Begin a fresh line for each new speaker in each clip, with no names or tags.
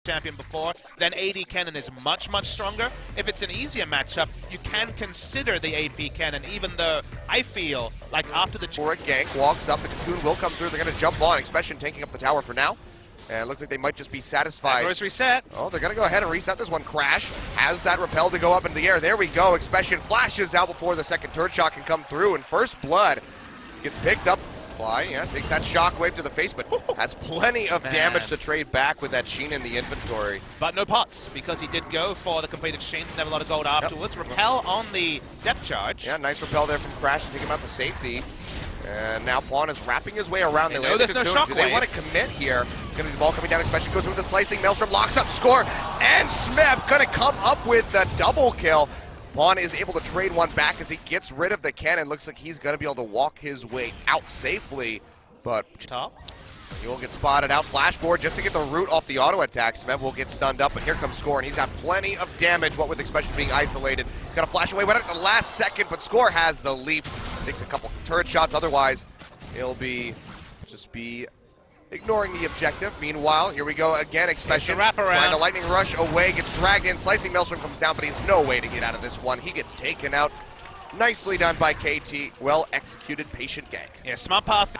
champion before, then AD Cannon is much stronger. If it's an easier matchup, you can consider the AP Cannon, even though I feel like after the...
For a gank, walks up, the Cocoon will come through, they're going to jump on, Expession taking up the tower for now. And it looks like they might just be satisfied.
Aggro's reset.
Oh, they're going to go ahead and reset this one. Crash has that repel to go up into the air. There we go. Expession flashes out before the second turret shot can come through, and First Blood gets picked up. Fly, yeah, takes that shockwave to the face, but has plenty of damage to trade back with that Sheen in the inventory.
But no pots, because he did go for the completed Sheen, didn't have a lot of gold afterwards. Repel on the depth charge.
Yeah, nice repel there from Crash to take him out to safety. And now Pawn is wrapping his way around the lane.
There's no shockwave.
Do they want to commit here? It's going to be the ball coming down. Expession goes with the slicing. Maelstrom locks up, score, and Smeb going to come up with the double kill. Pawn is able to trade one back as he gets rid of the cannon. Looks like he's going to be able to walk his way out safely, but he will get spotted out. Flash forward just to get the root off the auto attack. Smeb will get stunned up, but here comes Score, and he's got plenty of damage, what with Expession being isolated. He's got to flash away right at the last second, but Score has the leap. Takes a couple turret shots, otherwise he'll just be ignoring the objective. Meanwhile, here we go again. Expession trying to lightning rush away, gets dragged in. Slicing Maelstrom comes down, but he has no way to get out of this one. He gets taken out. Nicely done by KT. Well executed, patient gank.
Yeah, smart path.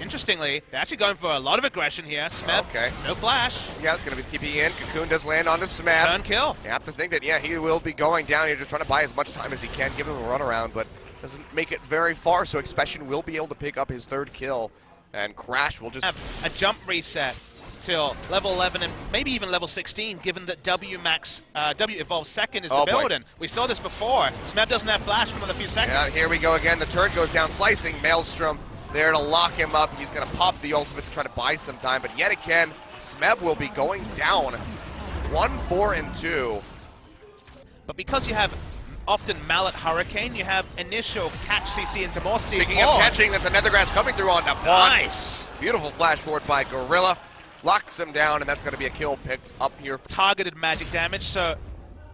Interestingly, they're actually going for a lot of aggression here. Smeb, no flash.
Yeah, it's going to be TP in. Cocoon does land onto Smeb.
Turn kill.
You have to think that, yeah, he will be going down here, just trying to buy as much time as he can, give him a runaround, but doesn't make it very far, so Expession will be able to pick up his third kill. And Crash will just
have a jump reset till level 11 and maybe even level 16, given that W Evolve second is the building. We saw this before. Smeb doesn't have flash for another few seconds.
Yeah, here we go again. The turret goes down, slicing Maelstrom there to lock him up. He's going to pop the ultimate to try to buy some time, but yet again, Smeb will be going down 1-4-2.
But because you have often Mallet Hurricane, you have initial catch CC into more C4.
Speaking of catching, that's another grass coming through on Pawn.
Nice.
Beautiful flash forward by Gorilla. Locks him down, and that's going to be a kill picked up here.
Targeted magic damage, so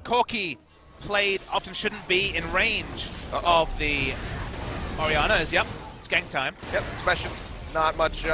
Corki played often shouldn't be in range of the Orianas. Yep, it's gank time.
Yep, Expession, not much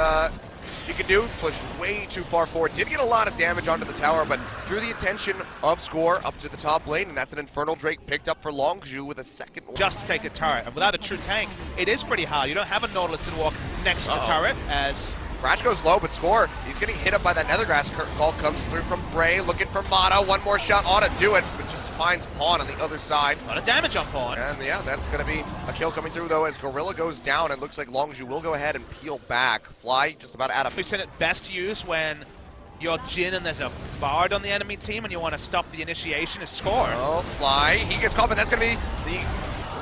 he could do. Pushed way too far forward. Did get a lot of damage onto the tower, but drew the attention of Score up to the top lane, and that's an Infernal Drake picked up for Longzhu with a second one.
Just to take a turret, and without a true tank, it is pretty hard. You don't have a Nautilus to walk next to the turret, as...
Crash goes low, but Score, he's getting hit up by that Nethergrass curtain call, comes through from Bray, looking for Mata, one more shot ought to do it, but just finds Pawn on the other side.
A lot of damage on Pawn.
And yeah, that's going to be a kill coming through though as Gorilla goes down. It looks like Longzhu will go ahead and peel back. Fly just about out of...
We've seen it best used when you're Jhin and there's a Bard on the enemy team and you want to stop the initiation is Score.
Oh, Fly, he gets caught, but that's going to be the...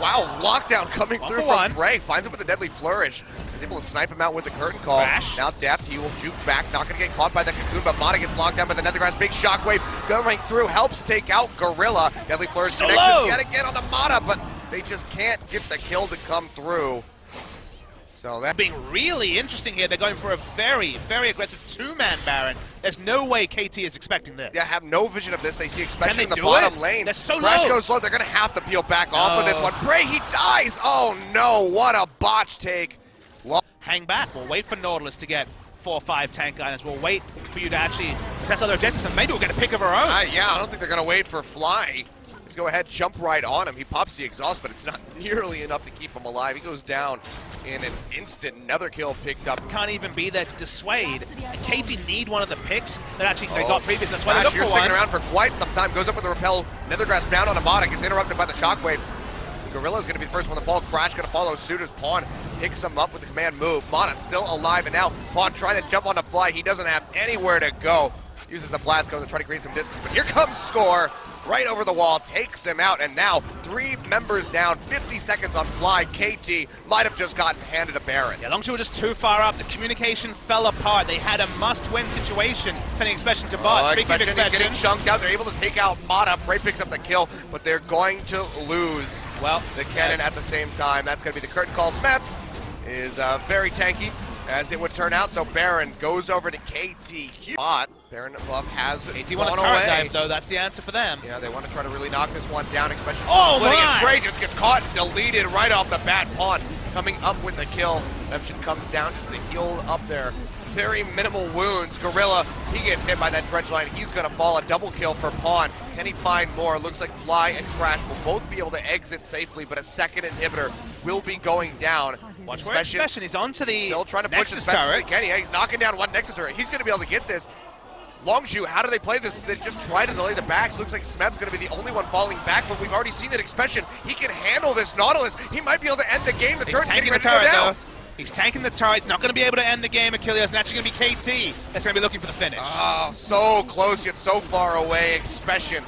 Wow, lockdown coming through from Bray. Finds him with a deadly flourish. He's able to snipe him out with the curtain call.
Crash.
Now Deft, he will juke back. Not going to get caught by the Cocoon, but Mata gets locked down by the Nethergrass. Big shockwave going through. Helps take out Gorilla. Deadly flourish connects yet again on the Mata, but they just can't get the kill to come through. So that
being really interesting here. They're going for a very aggressive two-man Baron. There's no way KT is expecting this.
Yeah, have no vision of this. They see Expession in the bottom lane.
They're so
Crash
low.
goes low. They're going to have to peel back off with this one. Bray, he dies. Oh no, what a botch take.
Hang back. We'll wait for Nautilus to get 4 or 5 tank items. We'll wait for you to actually test other objectives, and maybe we'll get a pick of our own.
Yeah, I don't think they're going to wait for Fly. Just go ahead, jump right on him. He pops the exhaust, but it's not nearly enough to keep him alive. He goes down in an instant. Another kill picked up.
Can't even be there to dissuade. And KT need one of the picks that actually they got previously. That's why they look
you're
for
sticking
one.
around for quite some time. Goes up with the repel. Nethergrass down on a bot. Gets interrupted by the shockwave. Gorilla's going to be the first one to fall. Crash going to follow suit as Pawn picks him up with the command move. Mata still alive, and now Pawn trying to jump on the Fly. He doesn't have anywhere to go. Uses the blast cone to try to create some distance, but here comes Score. Right over the wall, takes him out, and now 3 members down, 50 seconds on Fly. KT might have just gotten handed a Baron.
Yeah, Longzhu were just too far up. The communication fell apart. They had a must-win situation, sending Expession to bot. Speaking of Expession,
he's getting chunked out. They're able to take out Mata. Bray picks up the kill, but they're going to lose the cannon at the same time. That's going to be the curtain call. Smeb is very tanky, as it would turn out, so Baron goes over to KT. Bot. Baron above has
KT want a turret dive, though. That's the answer for them.
Yeah, they want to try to really knock this one down, especially
splitting
it. Bray just gets caught and deleted right off the bat. Pawn coming up with the kill Expession comes down just to heal up there. Very minimal wounds. Gorilla, he gets hit by that dredge line. He's going to fall. A double kill for Pawn. Can he find more? Looks like Fly and Crash will both be able to exit safely, but a second inhibitor will be going down.
Watch where Expession is onto the
still trying to push
Nexus
as best as he
turrets.
can. Yeah, he's knocking down one Nexus turret. He's going to be able to get this. Longzhu, how do they play this? They just try to delay the backs. Looks like Smeb's going to be the only one falling back, but we've already seen that Expession, he can handle this Nautilus. He might be able to end the game. The turret's getting ready to go down.
He's tanking the turret. He's not going to be able to end the game, Achilles. And actually going to be KT that's going to be looking for the finish.
Oh, so close yet so far away. Expession.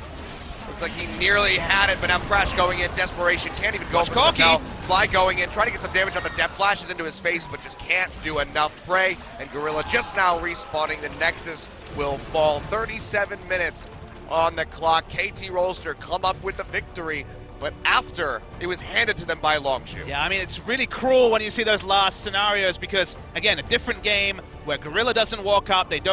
Looks like he nearly had it, but now Crash going in. Desperation. Can't even go for the now. Fly going in. Trying to get some damage on the Deft. Flashes into his face, but just can't do enough. Prey and Gorilla just now respawning. The Nexus will fall. 37 minutes on the clock. KT Rolster come up with the victory, but after it was handed to them by Longzhu.
Yeah, I mean, it's really cruel when you see those last scenarios because, again, a different game where Gorilla doesn't walk up, they don't